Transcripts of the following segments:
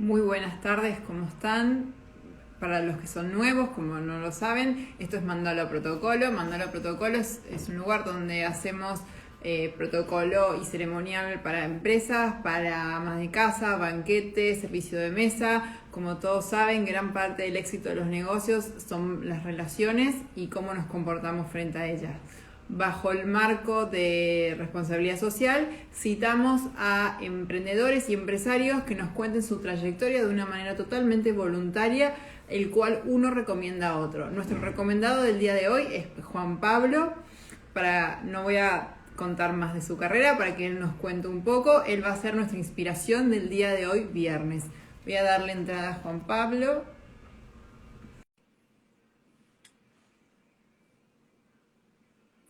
Muy buenas tardes, ¿cómo están? Para los que son nuevos, como no lo saben, esto es Mandalo Protocolo. Mandalo Protocolo es un lugar donde hacemos protocolo y ceremonial para empresas, para amas de casa, banquetes, servicio de mesa. Como todos saben, gran parte del éxito de los negocios son las relaciones y cómo nos comportamos frente a ellas. Bajo el marco de responsabilidad social, citamos a emprendedores y empresarios que nos cuenten su trayectoria de una manera totalmente voluntaria, el cual uno recomienda a otro. Nuestro recomendado del día de hoy es Juan Pablo. No voy a contar más de su carrera para que él nos cuente un poco. Él va a ser nuestra inspiración del día de hoy, viernes. Voy a darle entrada a Juan Pablo.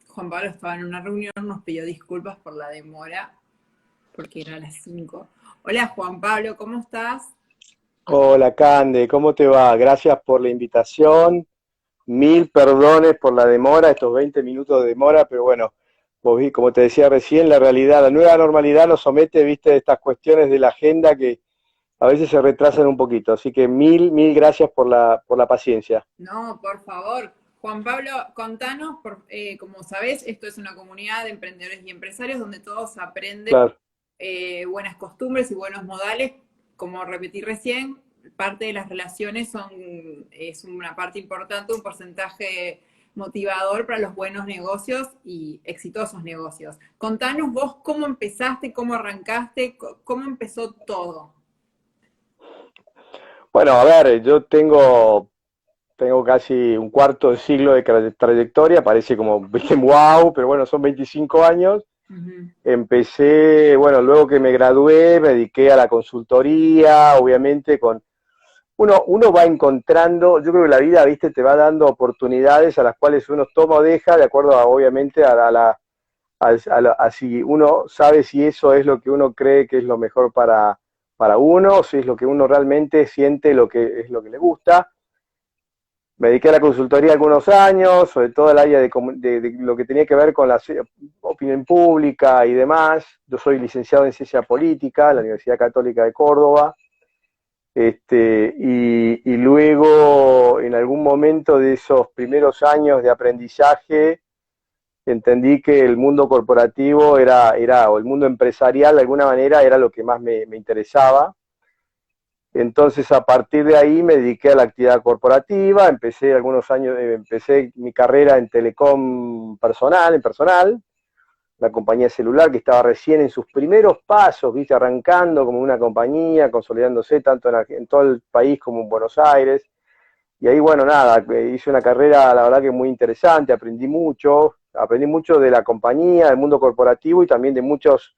Juan Pablo estaba en una reunión, nos pidió disculpas por la demora, porque era a las 5. Hola Juan Pablo, ¿cómo estás? Hola Cande, ¿cómo te va? Gracias por la invitación. Mil perdones por la demora, estos 20 minutos de demora, pero bueno, como te decía recién, la realidad, la nueva normalidad nos somete, viste, a estas cuestiones de la agenda que a veces se retrasan un poquito. Así que mil gracias por la paciencia. No, por favor. Juan Pablo, contanos, como sabés, esto es una comunidad de emprendedores y empresarios donde todos aprenden Claro. buenas costumbres y buenos modales. Como repetí recién, parte de las relaciones es una parte importante, un porcentaje motivador para los buenos negocios y exitosos negocios. Contanos vos cómo empezaste, cómo arrancaste, cómo empezó todo. Bueno, a ver, tengo casi un cuarto de siglo de trayectoria, parece como, viste, wow, pero bueno, son 25 años. Ujú. Empecé, bueno, luego que me gradué, me dediqué a la consultoría, obviamente uno va encontrando, yo creo que la vida, viste, te va dando oportunidades a las cuales uno toma o deja, de acuerdo a, obviamente, a si uno sabe si eso es lo que uno cree que es lo mejor para uno, si es lo que uno realmente siente, lo que es lo que le gusta. Me dediqué a la consultoría algunos años, sobre todo el área de lo que tenía que ver con la opinión pública y demás. Yo soy licenciado en Ciencia Política en la Universidad Católica de Córdoba. Y luego, en algún momento de esos primeros años de aprendizaje, entendí que el mundo corporativo o el mundo empresarial, de alguna manera, era lo que más me interesaba. Entonces, a partir de ahí me dediqué a la actividad corporativa, empecé mi carrera en telecom personal, la compañía celular que estaba recién en sus primeros pasos, viste, arrancando como una compañía, consolidándose tanto en todo el país como en Buenos Aires. Y ahí, bueno, nada, hice una carrera, la verdad que muy interesante, aprendí mucho de la compañía, del mundo corporativo y también de muchas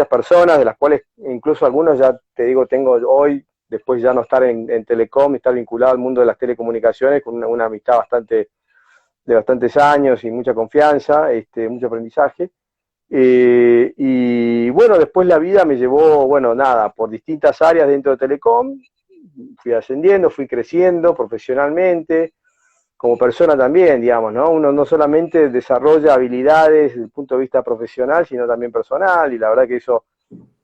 personas, de las cuales incluso algunos ya te digo, tengo hoy, después ya no estar en Telecom, estar vinculado al mundo de las telecomunicaciones, con una amistad de bastantes años y mucha confianza, mucho aprendizaje. Y bueno, después la vida me llevó, bueno, nada, por distintas áreas dentro de Telecom, fui ascendiendo, fui creciendo profesionalmente, como persona también, digamos, ¿no? Uno no solamente desarrolla habilidades desde el punto de vista profesional, sino también personal, y la verdad que eso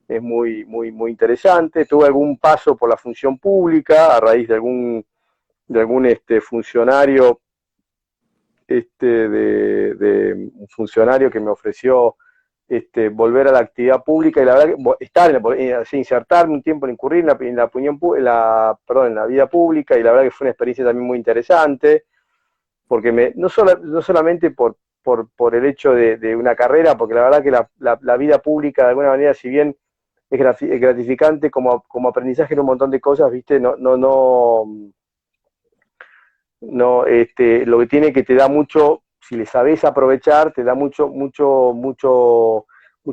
es muy interesante. Tuve algún paso por la función pública a raíz de algún funcionario, de un funcionario que me ofreció volver a la actividad pública y la verdad que insertarme un tiempo en incurrir en la vida pública y la verdad que fue una experiencia también muy interesante porque no solamente por el hecho de una carrera, porque la verdad que la vida pública de alguna manera, si bien es gratificante como aprendizaje en un montón de cosas, viste, no, lo que tiene que te da mucho, si le sabes aprovechar, te da mucha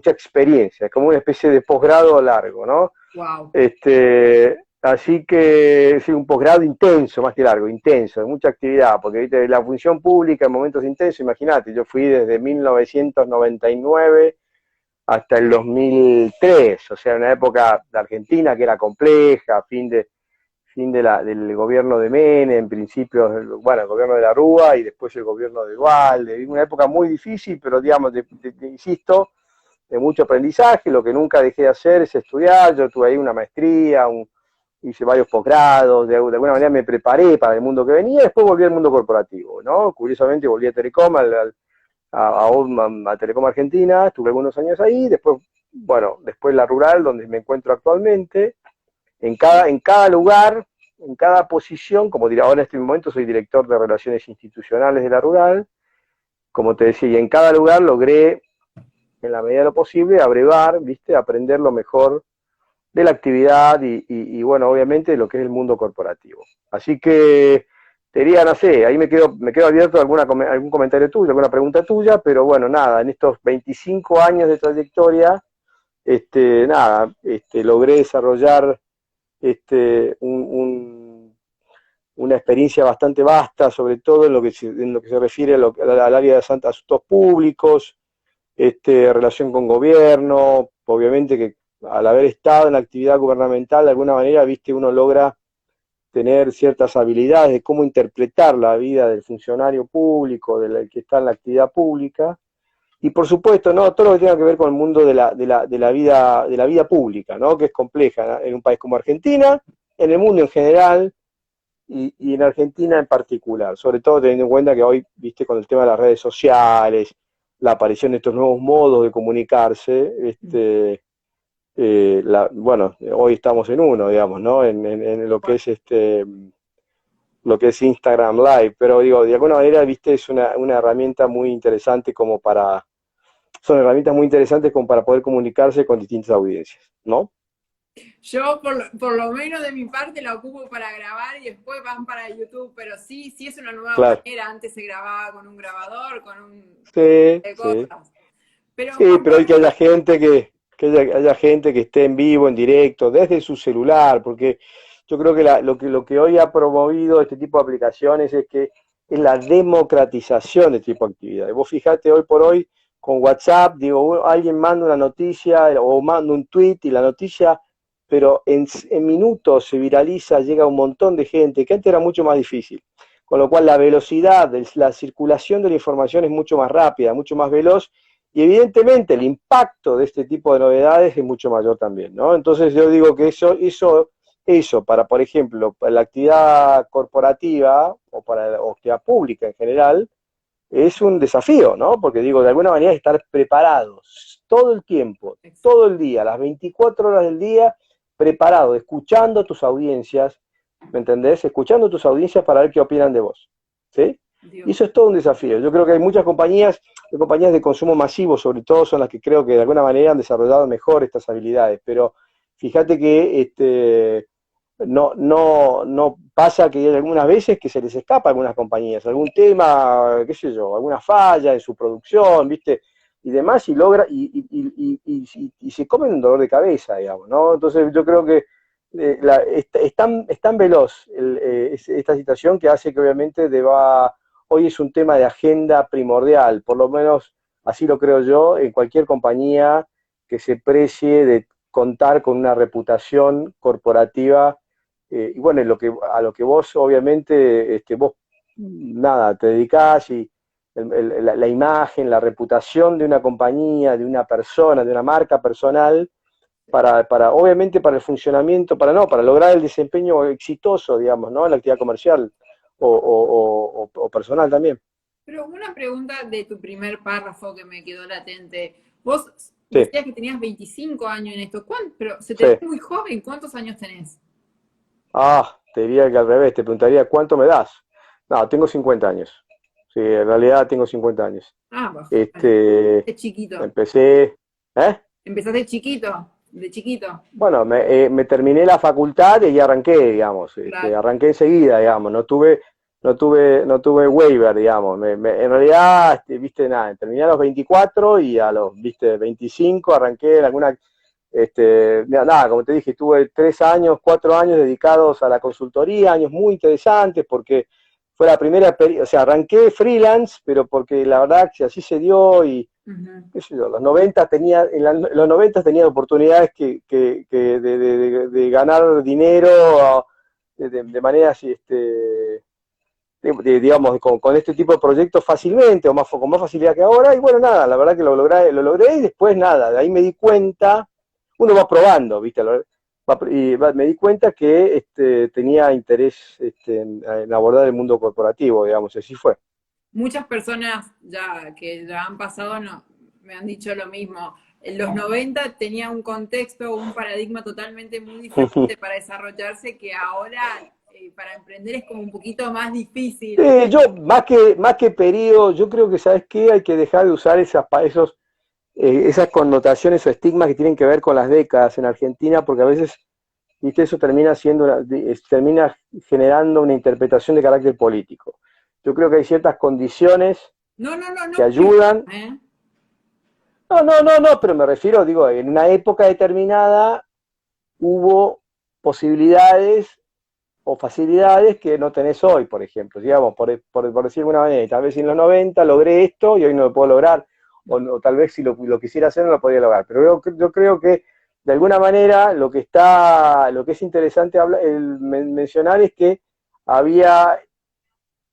experiencia, es como una especie de posgrado largo, ¿no? Wow. Así que sí, un posgrado intenso, más que largo, intenso, de mucha actividad, porque ¿viste? La función pública en momentos intensos, imagínate, yo fui desde 1999 hasta el 2003, o sea, una época de Argentina que era compleja, del gobierno de Menem, en principio, bueno, el gobierno de la Rúa y después el gobierno de Duhalde, una época muy difícil, pero digamos, insisto, de mucho aprendizaje, lo que nunca dejé de hacer es estudiar, yo tuve ahí una maestría, hice varios posgrados, de alguna manera me preparé para el mundo que venía, después volví al mundo corporativo, ¿no? Curiosamente volví a Telecom, a Telecom Argentina, estuve algunos años ahí, después, bueno, después la rural, donde me encuentro actualmente, en cada lugar, en cada posición, como dirá ahora en este momento soy director de Relaciones Institucionales de la rural, como te decía, y en cada lugar logré, en la medida de lo posible, abrevar, ¿viste? Aprender lo mejor de la actividad y bueno, obviamente lo que es el mundo corporativo. Así que te diría, no sé, ahí me quedo abierto a algún comentario tuyo, alguna pregunta tuya, pero bueno, nada, en estos 25 años de trayectoria, nada, logré desarrollar una experiencia bastante vasta, sobre todo en lo que se refiere al área de asuntos públicos, relación con gobierno, obviamente que al haber estado en la actividad gubernamental, de alguna manera, viste, uno logra tener ciertas habilidades de cómo interpretar la vida del funcionario público, del que está en la actividad pública, y por supuesto, ¿no? Todo lo que tenga que ver con el mundo de la vida pública, ¿no? Que es compleja, ¿no? En un país como Argentina, en el mundo en general, y en Argentina en particular, sobre todo teniendo en cuenta que hoy, viste, con el tema de las redes sociales, la aparición de estos nuevos modos de comunicarse, bueno, hoy estamos en uno, digamos, ¿no? En lo que es lo que es Instagram Live, pero digo, de alguna manera, viste, es una herramienta muy interesante son herramientas muy interesantes como para poder comunicarse con distintas audiencias, ¿no? Yo, por lo menos de mi parte, la ocupo para grabar y después van para YouTube, pero sí es una nueva Claro. manera. Antes se grababa con un grabador, con un Sí, de sí. cosas. Pero, Sí, pero hay que haya gente haya gente que esté en vivo, en directo, desde su celular, porque yo creo que lo que hoy ha promovido este tipo de aplicaciones es la democratización de este tipo de actividades. Vos fijate hoy por hoy con WhatsApp, digo, alguien manda una noticia o manda un tweet y la noticia, pero en minutos se viraliza, llega a un montón de gente, que antes era mucho más difícil. Con lo cual la velocidad, la circulación de la información es mucho más rápida, mucho más veloz, y evidentemente el impacto de este tipo de novedades es mucho mayor también, ¿no? Entonces yo digo que eso para, por ejemplo, para la actividad corporativa o para la actividad pública en general, es un desafío, ¿no? Porque digo, de alguna manera estar preparados todo el tiempo, todo el día, las 24 horas del día, preparado, escuchando a tus audiencias, ¿me entendés? Escuchando a tus audiencias para ver qué opinan de vos, ¿sí? Y eso es todo un desafío. Yo creo que hay muchas compañías de consumo masivo, sobre todo, son las que creo que de alguna manera han desarrollado mejor estas habilidades, pero fíjate que no pasa que hay algunas veces que se les escapa a algunas compañías, algún tema, qué sé yo, alguna falla en su producción, ¿viste? Y demás, y logra, y se comen un dolor de cabeza, digamos, ¿no? Entonces yo creo que es tan veloz esta situación que hace que obviamente hoy es un tema de agenda primordial, por lo menos así lo creo yo, en cualquier compañía que se precie de contar con una reputación corporativa, y bueno, a lo que vos obviamente, vos nada, te dedicás y la imagen, la reputación de una compañía, de una persona, de una marca personal, obviamente para el funcionamiento, para lograr el desempeño exitoso, digamos, ¿no? En la actividad comercial o personal también. Pero una pregunta de tu primer párrafo que me quedó latente. Vos Sí, decías que tenías 25 años en esto. Pero se te sí. ve muy joven. ¿Cuántos años tenés? Te diría que al revés, te preguntaría ¿cuánto me das? No, tengo 50 años. Sí, en realidad tengo 50 años. Pues, Este, de chiquito. empecé, ¿eh? Empezaste chiquito, de chiquito. Bueno, me terminé la facultad y ya arranqué, digamos. Claro. Arranqué enseguida, digamos. No tuve waiver, digamos. En realidad, viste, nada, terminé a los 24 y a los, viste, 25 arranqué en alguna. Nada, como te dije, tuve 4 años dedicados a la consultoría, años muy interesantes porque fue la primera experiencia, o sea, arranqué freelance, pero porque la verdad que así se dio y, qué sé yo, en los 90 tenía oportunidades de ganar dinero de maneras, digamos, con este tipo de proyectos fácilmente o con más facilidad que ahora, y bueno, nada, la verdad que lo logré y después nada, de ahí me di cuenta, uno va probando, ¿viste? me di cuenta que tenía interés en abordar el mundo corporativo, digamos, así fue. Muchas personas ya que ya han pasado me han dicho lo mismo. En los 90 tenía un contexto, un paradigma totalmente muy diferente para desarrollarse que ahora para emprender es como un poquito más difícil. Yo, más que periodo, yo creo que, ¿sabes qué? Hay que dejar de usar esas connotaciones o estigmas que tienen que ver con las décadas en Argentina, porque a veces, viste, eso termina generando una interpretación de carácter político. Yo creo que hay ciertas condiciones que No, ayudan. ¿eh? No, pero me refiero, digo, en una época determinada hubo posibilidades o facilidades que no tenés hoy, por ejemplo, digamos, por decir de alguna manera, y tal vez en los 90 logré esto y hoy no lo puedo lograr, o tal vez si lo quisiera hacer no lo podría lograr, pero yo creo que de alguna manera lo que es interesante mencionar es que había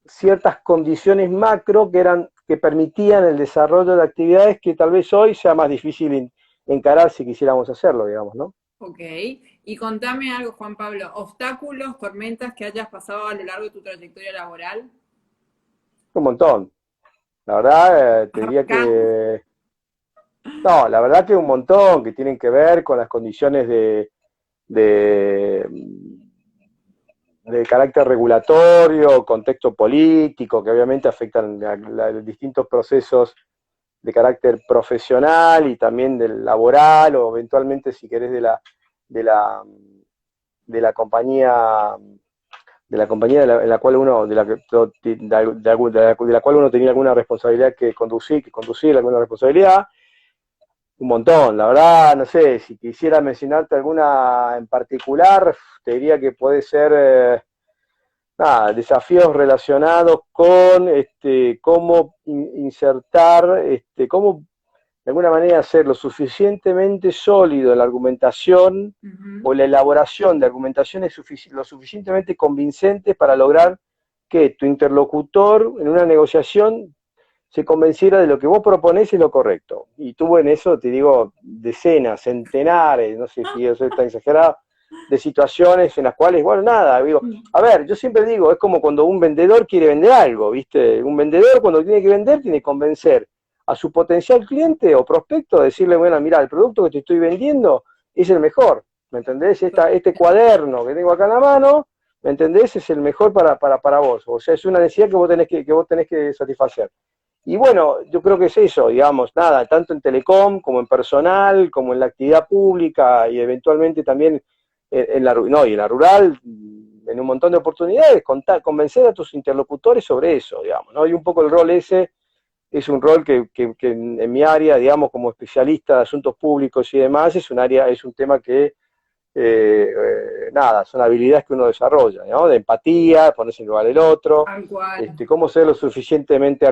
ciertas condiciones macro que permitían el desarrollo de actividades que tal vez hoy sea más difícil encarar si quisiéramos hacerlo, digamos, ¿no? Ok, y contame algo, Juan Pablo, obstáculos, tormentas que hayas pasado a lo largo de tu trayectoria laboral. Un montón. La verdad, te diría Arrancamos. que... No, la verdad que un montón que tienen que ver con las condiciones de, de carácter regulatorio, contexto político, que obviamente afectan a distintos procesos de carácter profesional y también del laboral, o eventualmente, si querés, de la, de la compañía en la cual uno de la cual uno tenía alguna responsabilidad que conducir alguna responsabilidad. Un montón, la verdad, no sé, si quisiera mencionarte alguna en particular, te diría que puede ser desafíos relacionados con cómo insertar, cómo de alguna manera ser lo suficientemente sólido en la argumentación Ujú. o la elaboración de argumentaciones lo suficientemente convincentes para lograr que tu interlocutor en una negociación se convenciera de lo que vos proponés es lo correcto. Y tuvo en eso, te digo, decenas, centenares, no sé si eso está exagerado, de situaciones en las cuales, bueno, nada, digo, a ver, yo siempre digo, es como cuando un vendedor quiere vender algo, ¿viste? Un vendedor cuando tiene que vender tiene que convencer a su potencial cliente o prospecto, decirle, bueno, mira, el producto que te estoy vendiendo es el mejor, ¿me entendés? Este cuaderno que tengo acá en la mano, ¿me entendés? Es el mejor para vos. O sea, es una necesidad que vos tenés que satisfacer. Y bueno, yo creo que es eso, digamos, nada, tanto en telecom como en personal, como en la actividad pública y eventualmente también y en la rural, en un montón de oportunidades, convencer a tus interlocutores sobre eso, digamos, ¿no? Y un poco el rol ese es un rol que en mi área, digamos, como especialista de asuntos públicos y demás, es un tema que nada, son habilidades que uno desarrolla, ¿no? De empatía, ponerse en lugar del otro, Tal cual. cómo ser lo suficientemente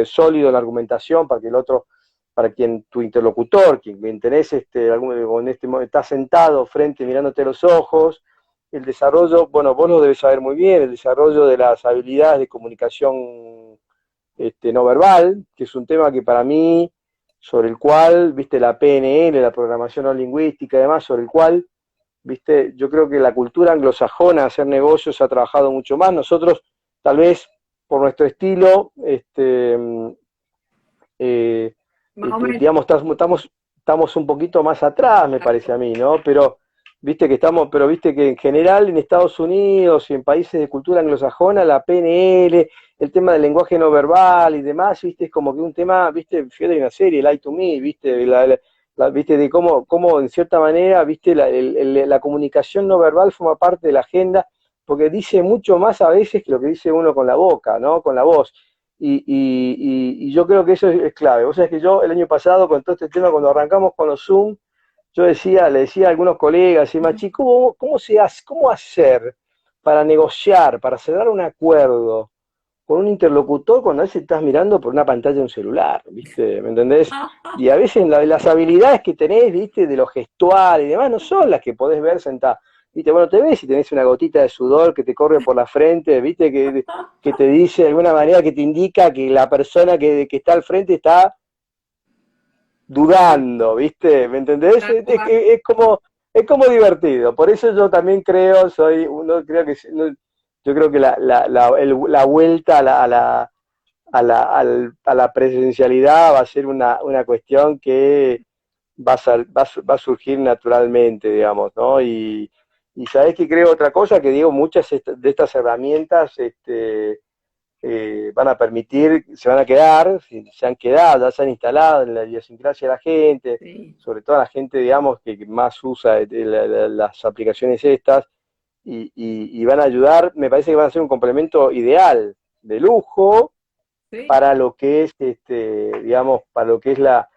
sólido en la argumentación para que el otro, para quien tu interlocutor, quien tenés está sentado frente mirándote a los ojos, el desarrollo, bueno, vos lo debes saber muy bien, el desarrollo de las habilidades de comunicación no verbal, que es un tema que para mí, sobre el cual, viste, la PNL, la programación no lingüística y demás, sobre el cual, viste, yo creo que la cultura anglosajona de hacer negocios ha trabajado mucho más. Nosotros, tal vez, por nuestro estilo, Más o menos. digamos, estamos un poquito más atrás, me parece a mí, ¿no? Pero viste que en general en Estados Unidos y en países de cultura anglosajona, la PNL, el tema del lenguaje no verbal y demás, viste, es como que un tema, viste, fíjate, hay una serie, Lie to Me, viste, viste, de cómo en cierta manera, viste, la comunicación no verbal forma parte de la agenda, porque dice mucho más a veces que lo que dice uno con la boca, ¿no? Con la voz. Y yo creo que eso es clave. Vos sabés que yo el año pasado con todo este tema, cuando arrancamos con los Zoom, le decía a algunos colegas, y machi, ¿cómo hacer para negociar, para cerrar un acuerdo con un interlocutor cuando a veces estás mirando por una pantalla de un celular, ¿viste? ¿Me entendés? Y a veces las habilidades que tenés, ¿viste? De lo gestual y demás, no son las que podés ver sentado. ¿Viste? Bueno, te ves y tenés una gotita de sudor que te corre por la frente, ¿viste? Que te dice de alguna manera, que te indica que la persona que está al frente está dudando, ¿viste? ¿Me entendés? Tal cual. Es como, es como divertido. Por eso yo también creo, yo creo que la vuelta a la presencialidad va a ser una cuestión que va a surgir naturalmente, digamos, ¿no? Y sabés que creo otra cosa, que digo, muchas de estas herramientas van a permitir, se van a quedar, se han quedado, ya se han instalado en la idiosincrasia de la gente, Sí. sobre todo la gente, digamos, que más usa las aplicaciones estas, y van a ayudar, me parece que van a ser un complemento ideal, de lujo, Sí. para lo que es, digamos, para lo que es la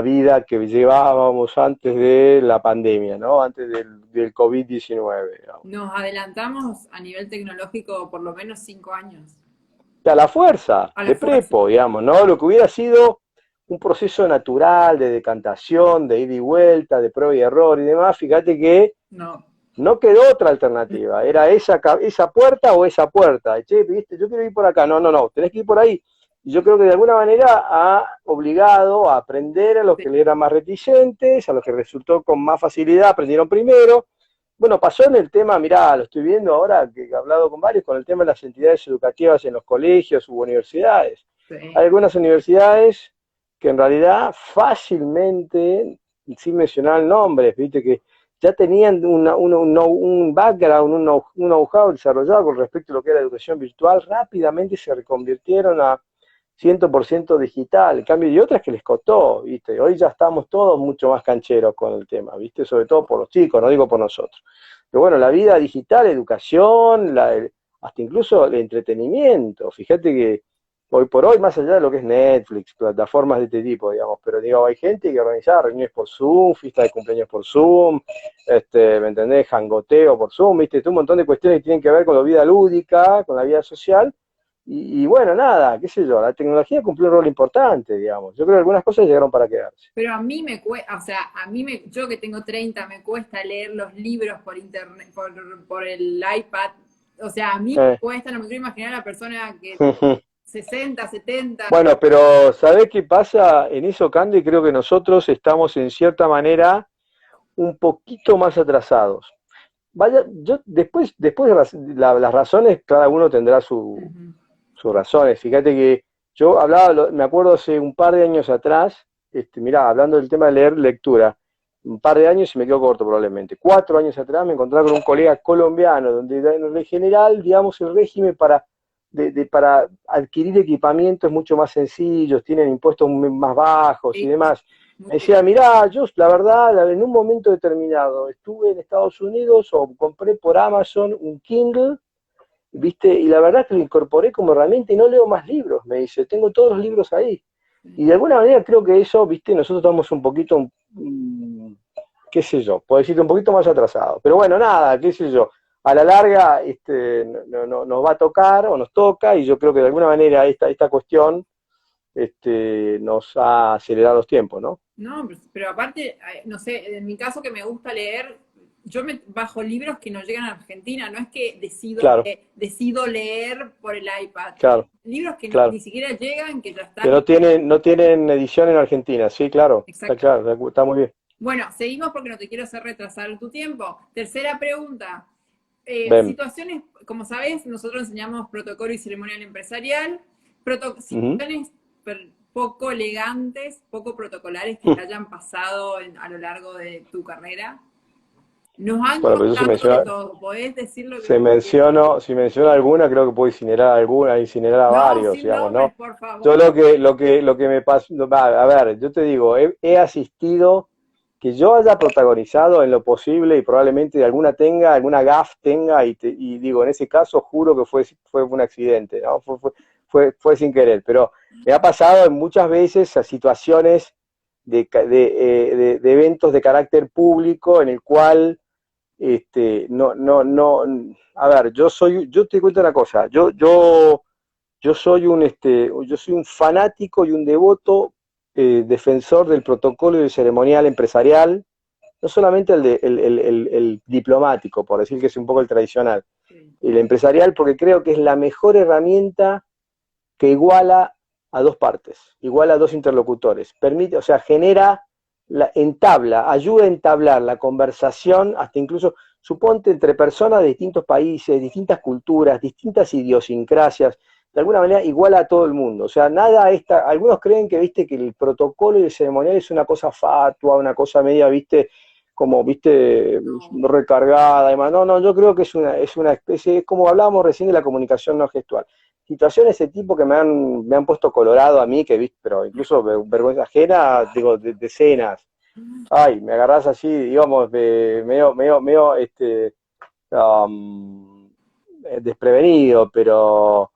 vida que llevábamos antes de la pandemia, ¿no? Antes del COVID-19, digamos. Nos adelantamos a nivel tecnológico por lo menos 5 años. A la fuerza, A la de fuerza. prepo, digamos, ¿no? Lo que hubiera sido un proceso natural de decantación, de ida y vuelta, de prueba y error y demás, fíjate que No. no quedó otra alternativa, era esa puerta o esa puerta. Che, viste, yo quiero ir por acá, no, tenés que ir por ahí. Y yo creo que de alguna manera ha obligado a aprender a los Sí. que le eran más reticentes, a los que resultó con más facilidad, aprendieron primero. Bueno, pasó en el tema, mirá, lo estoy viendo ahora, que he hablado con varios, con el tema de las entidades educativas en los colegios u universidades. Hay Sí. algunas universidades que en realidad fácilmente, sin mencionar nombres, viste, que ya tenían un background, un know-how desarrollado con respecto a lo que era la educación virtual, rápidamente se reconvirtieron a 100% digital. En cambio, y otras que les costó, ¿viste? Hoy ya estamos todos mucho más cancheros con el tema, ¿viste? Sobre todo por los chicos, no digo por nosotros. Pero bueno, la vida digital, educación, hasta incluso el entretenimiento. Fíjate que hoy por hoy, más allá de lo que es Netflix, plataformas de este tipo, digamos, pero digo, hay gente que organiza reuniones por Zoom, fiestas de cumpleaños por Zoom, ¿me entendés? Jangoteo por Zoom, ¿viste? Un montón de cuestiones que tienen que ver con la vida lúdica, con la vida social. Y bueno, nada, qué sé yo, la tecnología cumplió un rol importante, digamos. Yo creo que algunas cosas llegaron para quedarse. Pero a mí me cuesta, o sea, yo que tengo 30 me cuesta leer los libros por internet, por el iPad. O sea, a mí me cuesta, no me quiero imaginar a la persona que 60, 70. Bueno, pero ¿sabés qué pasa en eso, Candy? Creo que nosotros estamos en cierta manera un poquito más atrasados. Vaya, yo después de las razones, cada uno tendrá sus razones. Fíjate que yo hablaba, me acuerdo hace un par de años atrás, mirá, hablando del tema de leer lectura, un par de años y me quedo corto probablemente. 4 años atrás me encontraba con un colega colombiano, donde en general, digamos, el régimen para adquirir equipamientos mucho más sencillos, tienen impuestos más bajos y Sí, demás. muy Me decía, mirá, yo la verdad, en un momento determinado estuve en Estados Unidos o compré por Amazon un Kindle, ¿viste? Y la verdad que lo incorporé como herramienta y no leo más libros, me dice, tengo todos los libros ahí. Y de alguna manera creo que eso, ¿viste? Nosotros estamos un poquito, qué sé yo, puedo decirte un poquito más atrasados. Pero bueno, nada, qué sé yo. A la larga nos va a tocar o nos toca, y yo creo que de alguna manera esta cuestión nos ha acelerado los tiempos, ¿no? No, pero aparte, no sé, en mi caso que me gusta leer, yo me bajo libros que no llegan a Argentina, no es que Claro, decido leer por el iPad. claro, Libros que claro. ni siquiera llegan, que ya Que están. no tienen edición en Argentina, sí, claro, está Exacto. claro, está muy bien. Bueno, seguimos porque no te quiero hacer retrasar tu tiempo. Tercera pregunta. Ven. Situaciones, como sabes, nosotros enseñamos protocolo y ceremonial empresarial, Ujú. situaciones poco elegantes, poco protocolares que te hayan pasado a lo largo de tu carrera. Nos han Bueno, pero yo contado de todo, podés decir lo que vos quieras. si menciono alguna, creo que puedo incinerar a No, varios, sin digamos, nombres, ¿no? por Yo favor. lo que me pasó, a ver, yo te digo, he asistido, que yo haya protagonizado en lo posible y probablemente alguna gaf tenga, y digo, en ese caso juro que fue un accidente, ¿no? Fue sin querer, pero me ha pasado en muchas veces a situaciones de eventos de carácter público en el cual no, a ver, yo te cuento una cosa, yo soy un fanático y un devoto defensor del protocolo y del ceremonial empresarial, no solamente el diplomático, por decir que es un poco el tradicional, Sí. el empresarial, porque creo que es la mejor herramienta que iguala a dos partes, iguala a dos interlocutores, permite, o sea, genera ayuda a entablar la conversación, hasta incluso, suponte, entre personas de distintos países, distintas culturas, distintas idiosincrasias, de alguna manera igual a todo el mundo. O sea, algunos creen que, viste, que el protocolo y el ceremonial es una cosa fatua, una cosa media, viste, como, viste, No. recargada, además. No, no, yo creo que es una especie, es como hablábamos recién de la comunicación no gestual. Situaciones de ese tipo que me han puesto colorado a mí, que viste, pero incluso vergüenza ajena, digo, decenas. Ay, me agarrás así, digamos, medio, um, desprevenido, pero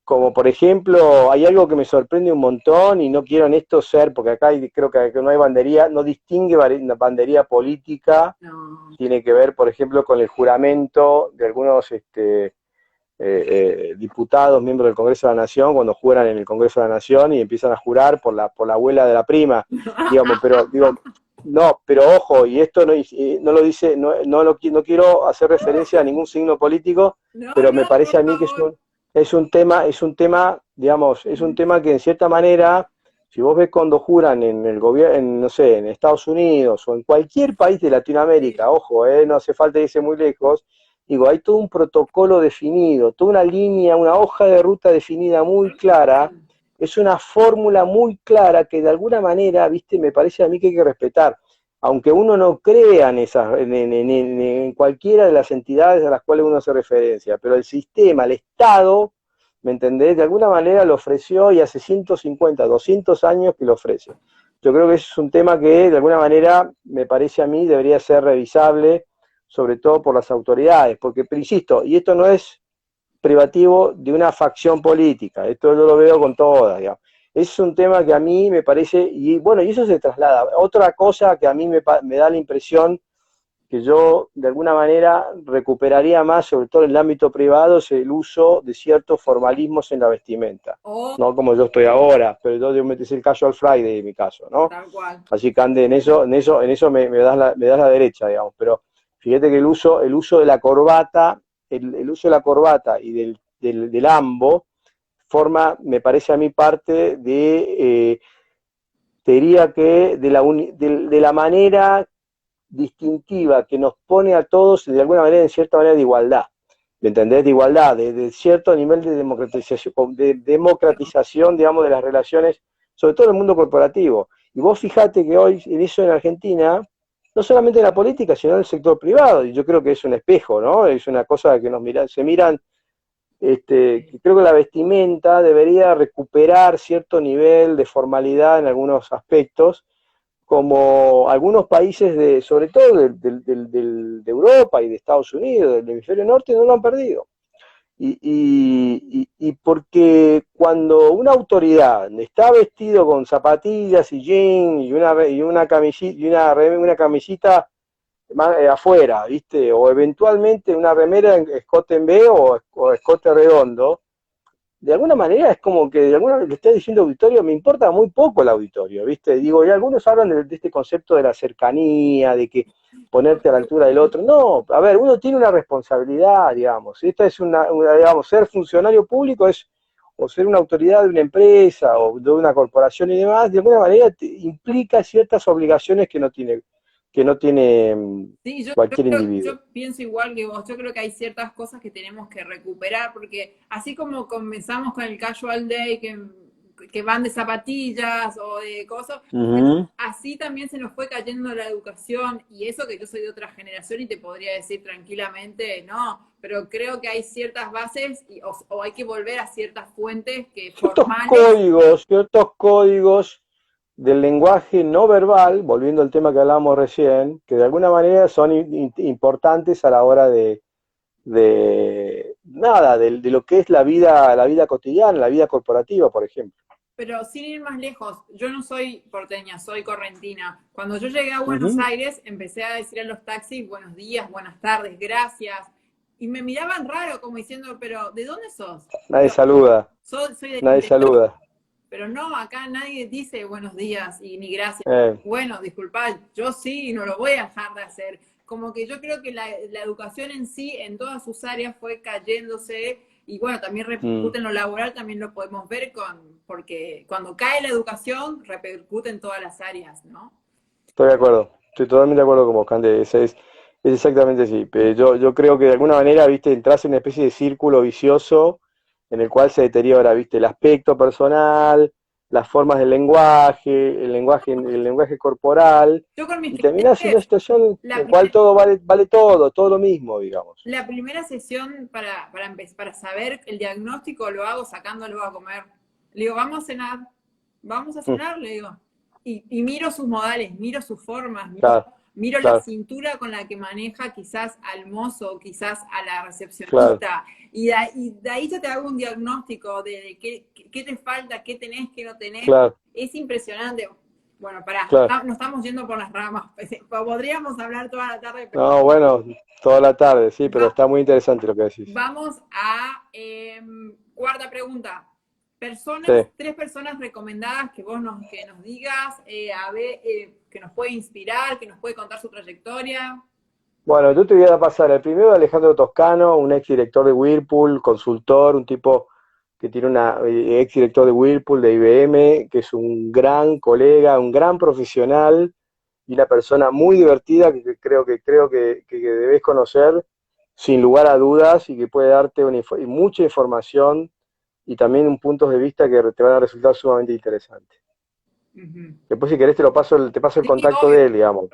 como por ejemplo, hay algo que me sorprende un montón y no quiero en esto ser, porque acá creo que no hay bandería, no distingue bandería política, No. tiene que ver, por ejemplo, con el juramento de algunos diputados, miembros del Congreso de la Nación, cuando juran en el Congreso de la Nación y empiezan a jurar por la abuela de la prima, digamos, pero digo, no, pero ojo, y esto no lo dice, no quiero hacer referencia a ningún signo político, No, pero me no, parece por a mí que favor. es un tema, digamos, es un tema que en cierta manera, si vos ves cuando juran en el gobierno, no sé, en Estados Unidos o en cualquier país de Latinoamérica, Sí. ojo, no hace falta irse muy lejos, digo, hay todo un protocolo definido, toda una línea, una hoja de ruta definida muy Tal clara, cual. es una fórmula muy clara que de alguna manera, viste, me parece a mí que hay que respetar, aunque uno no crea en cualquiera de las entidades a las cuales uno hace referencia, pero el sistema, el Estado, ¿me entendés? De alguna manera lo ofreció y hace 150, 200 años que lo ofrece. Yo creo que ese es un tema que de alguna manera, me parece a mí, debería ser revisable, sobre todo por las autoridades, porque, pero insisto, y esto no es privativo de una facción política, esto yo lo veo con todas, digamos. Es un tema que a mí me parece, y bueno, y eso se traslada. Otra cosa que a mí me da la impresión que yo de alguna manera recuperaría más, sobre todo en el ámbito privado, es el uso de ciertos formalismos en la vestimenta. O No como yo estoy ahora, pero yo metes el casual Friday en mi caso, ¿no? tal cual. Así que ande en eso me das la derecha, digamos. Pero fíjate que el uso de la corbata, el uso de la corbata y del ambo forma, me parece a mí, parte te diría que de la manera distintiva que nos pone a todos de alguna manera, en cierta manera, de igualdad. ¿Me entendés? De igualdad, de cierto nivel de democratización, digamos, de las relaciones, sobre todo en el mundo corporativo. Y vos fijate que hoy, en eso en Argentina, no solamente en la política, sino en el sector privado, y yo creo que es un espejo, ¿no? Es una cosa que se miran, que creo que la vestimenta debería recuperar cierto nivel de formalidad en algunos aspectos, como algunos países, sobre todo de Europa y de Estados Unidos, del hemisferio norte, no lo han perdido. Y porque cuando una autoridad está vestido con zapatillas y jeans y una camisita, una camisita afuera, ¿viste? O eventualmente una remera en escote en B o escote redondo, de alguna manera es como que de alguna manera le está diciendo auditorio, me importa muy poco el auditorio, ¿viste? Digo, y algunos hablan de este concepto de la cercanía, de que ponerte a la altura del otro. No, a ver, uno tiene una responsabilidad, digamos. Esta es digamos, ser funcionario público o ser una autoridad de una empresa o de una corporación y demás, de alguna manera implica ciertas obligaciones que no tiene Sí, cualquier individuo. yo pienso igual que vos. Yo creo que hay ciertas cosas que tenemos que recuperar, porque así como comenzamos con el casual day, que van de zapatillas o de cosas, bueno, Ujú. así también se nos fue cayendo la educación, y eso que yo soy de otra generación y te podría decir tranquilamente, no, pero creo que hay ciertas bases o hay que volver a ciertas fuentes que formales. Ciertos códigos del lenguaje no verbal, volviendo al tema que hablábamos recién, que de alguna manera son importantes a la hora nada, de lo que es la vida cotidiana, la vida corporativa, por ejemplo. Pero sin ir más lejos, yo no soy porteña, soy correntina. Cuando yo llegué a Buenos Ujú. Aires, empecé a decir a los taxis buenos días, buenas tardes, gracias. Y me miraban raro, como diciendo, pero ¿de dónde sos? Nadie Digo, saluda, soy del nadie interior. saluda. Pero no, acá nadie dice buenos días y ni gracias. Eh, Bueno, disculpad, yo sí, no lo voy a dejar de hacer. Como que yo creo que la educación en sí, en todas sus áreas, fue cayéndose, y bueno, también mm. repercute en lo laboral, también lo podemos ver porque cuando cae la educación, repercute en todas las áreas, ¿no? Estoy de acuerdo, estoy totalmente de acuerdo con vos, Cande, es exactamente así. Pero yo creo que de alguna manera, viste, entras en una especie de círculo vicioso en el cual se deteriora, viste, el aspecto personal, las formas del lenguaje, el lenguaje corporal, Yo con mis y terminás en una clientes, situación en la, la cual todo vale todo lo mismo, digamos. la primera sesión para saber el diagnóstico lo hago sacándolo a comer. Le digo, vamos a cenar, vamos a Mm, cenar, le digo. Y miro sus modales, miro sus formas, claro, miro la claro, cintura con la que maneja quizás al mozo, quizás a la claro, recepcionista. Y de ahí yo te hago un diagnóstico de qué te falta, qué tenés, qué no tenés. claro, Es impresionante. Bueno, pará, claro. nos estamos yendo por las ramas. Podríamos hablar toda la tarde, pero No, bueno, toda la tarde, sí, pero va, está muy interesante lo que decís. vamos a cuarta pregunta. Sí. Tres personas recomendadas que nos digas, que nos puede inspirar, que nos puede contar su trayectoria. Bueno, yo te voy a pasar el primero de Alejandro Toscano, un ex director de Whirlpool, consultor, un tipo que tiene una ex director de Whirlpool, de IBM, que es un gran colega, un gran profesional y una persona muy divertida que debes conocer sin lugar a dudas y que puede darte mucha información y también un puntos de vista que te van a resultar sumamente interesantes. Ujú. Después si querés te paso el Sí, contacto obvio, de él, digamos,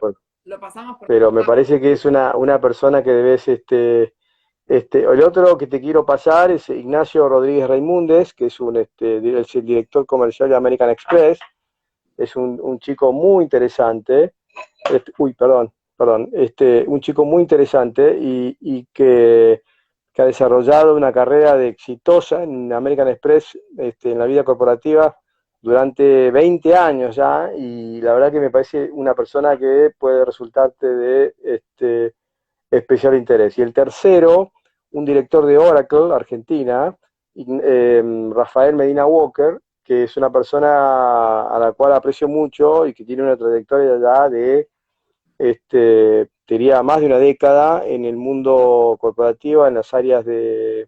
lo pasamos por pero me WhatsApp. parece que es una persona que debes, el otro que te quiero pasar es Ignacio Rodríguez Raimúndez, que es es el director comercial de American Express, es un chico muy interesante, un chico muy interesante y que ha desarrollado una carrera de exitosa en American Express, en la vida corporativa durante 20 años ya, y la verdad que me parece una persona que puede resultarte de especial interés. Y el tercero, un director de Oracle, Argentina, Rafael Medina Walker, que es una persona a la cual aprecio mucho y que tiene una trayectoria ya de, diría, más de una década en el mundo corporativo, en las áreas de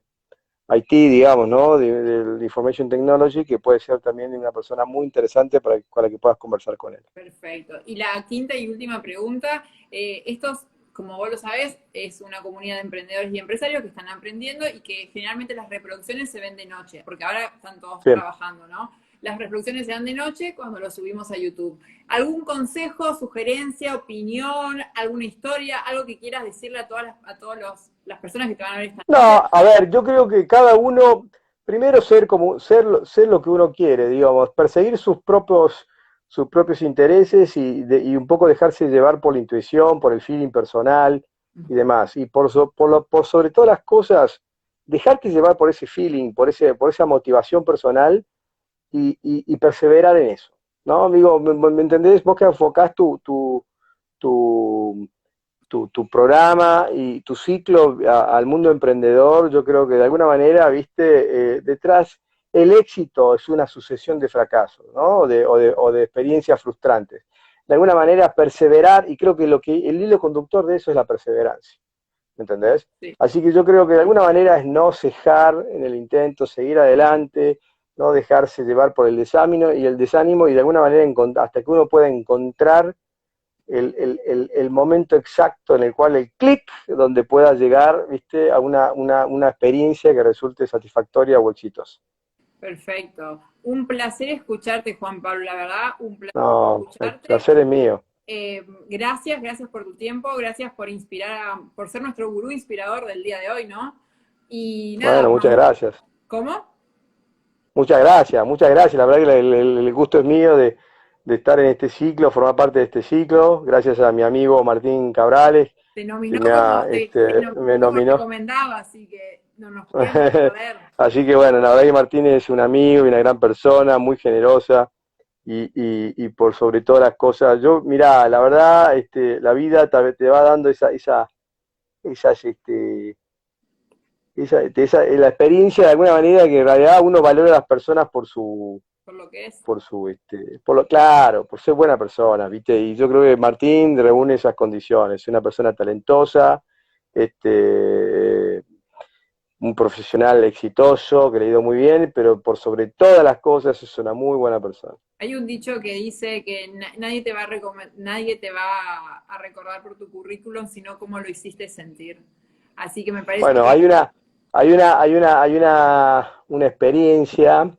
IT, digamos, ¿no? De Information Technology, que puede ser también una persona muy interesante con la que puedas conversar con él. Perfecto. Y la quinta y última pregunta, estos, como vos lo sabés, es una comunidad de emprendedores y empresarios que están aprendiendo y que generalmente las reproducciones se ven de noche, porque ahora están todos Bien. trabajando, ¿no? Las reproducciones se dan de noche cuando lo subimos a YouTube. ¿Algún consejo, sugerencia, opinión, alguna historia, algo que quieras decirle a las personas que te van a ver esta No, noche? a ver, yo creo que cada uno, primero ser lo que uno quiere, digamos, perseguir sus propios intereses y un poco dejarse llevar por la intuición, por el feeling personal y demás. Y por sobre todas las cosas, dejarte llevar por ese feeling, por esa motivación personal y perseverar en eso. ¿No? Digo, ¿me entendés? Vos que enfocás tu, tu programa y tu ciclo al mundo emprendedor, yo creo que de alguna manera, viste, detrás el éxito es una sucesión de fracasos, ¿no? O de experiencias frustrantes. De alguna manera perseverar, y creo que el hilo conductor de eso es la perseverancia, ¿me entendés? Sí, Así que yo creo que de alguna manera es no cejar en el intento, seguir adelante, no dejarse llevar por el desánimo y de alguna manera hasta que uno pueda encontrar el momento exacto en el cual el clic donde pueda llegar, ¿viste? A una experiencia que resulte satisfactoria o exitosa. perfecto. Un placer escucharte, Juan Pablo, la verdad, un placer No, el escucharte. placer es mío. Gracias por tu tiempo, gracias por por ser nuestro gurú inspirador del día de hoy, ¿no? Y nada, Bueno, muchas gracias. ¿cómo? Muchas gracias, muchas gracias. La verdad que el gusto es mío de estar en este ciclo, formar parte de este ciclo. Gracias a mi amigo Martín Cabrales, Te nominó que te nominó me como nominó. recomendaba, así que no nos podíamos perder. Así que bueno, la verdad que Martín es un amigo y una gran persona, muy generosa y por sobre todas las cosas. Yo, mirá, la verdad, la vida te va dando esas, la experiencia de alguna manera que en realidad uno valora a las personas Por lo que es. claro, por ser buena persona, ¿viste? Y yo creo que Martín reúne esas condiciones, una persona talentosa, este, un profesional exitoso, que le ha ido muy bien, pero por sobre todas las cosas es una muy buena persona. Hay un dicho que dice que nadie te va a nadie te va a recordar por tu currículum, sino cómo lo hiciste sentir. Así que me parece Bueno, que una experiencia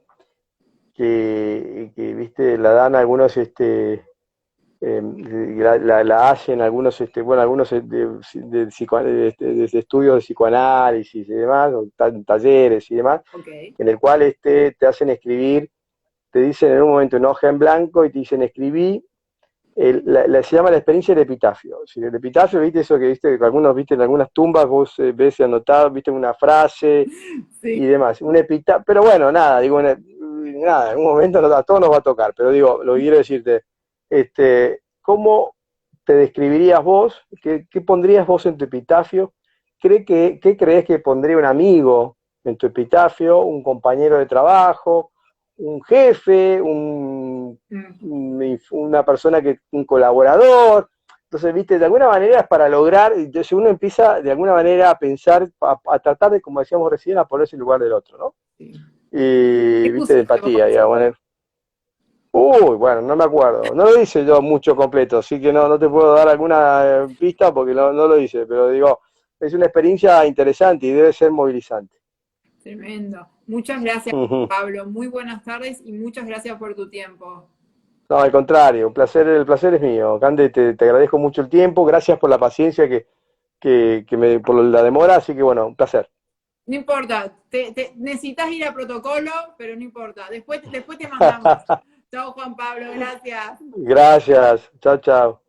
viste, la dan algunos, la hacen algunos, bueno, algunos de estudios de psicoanálisis y demás, o talleres y demás, ok. en el cual te hacen escribir, te dicen en un momento una hoja en blanco y te dicen escribí, se llama la experiencia del epitafio. Si el epitafio, viste eso que viste, que algunos, viste, en algunas tumbas vos ves anotado, viste una frase y Sí. demás, un epitafio, pero bueno, nada, digo, nada, en un momento a todos nos va a tocar, pero digo, lo que quiero decirte, ¿cómo te describirías vos? ¿Qué pondrías vos en tu epitafio? ¿Qué crees que pondría un amigo en tu epitafio? ¿Un compañero de trabajo? ¿Un jefe? ¿Una persona un colaborador? Entonces, viste, de alguna manera es para lograr, entonces uno empieza de alguna manera a pensar, a tratar de, como decíamos recién, a ponerse en lugar del otro, ¿no? Sí. ¿Qué Y, viste, de pusiste empatía, vos? digamos. Uy, bueno, no me acuerdo. No lo hice yo mucho completo, así que no te puedo dar alguna pista porque no lo hice, pero digo, es una experiencia interesante y debe ser movilizante. Tremendo. Muchas gracias, Ujú. Pablo. Muy buenas tardes y muchas gracias por tu tiempo. No, al contrario, el placer es mío. Cande, te agradezco mucho el tiempo, gracias por la paciencia por la demora, así que bueno, un placer. No importa, necesitas ir a protocolo, pero no importa. Después te mandamos. Chao, Juan Pablo, gracias. Gracias, chao, chao.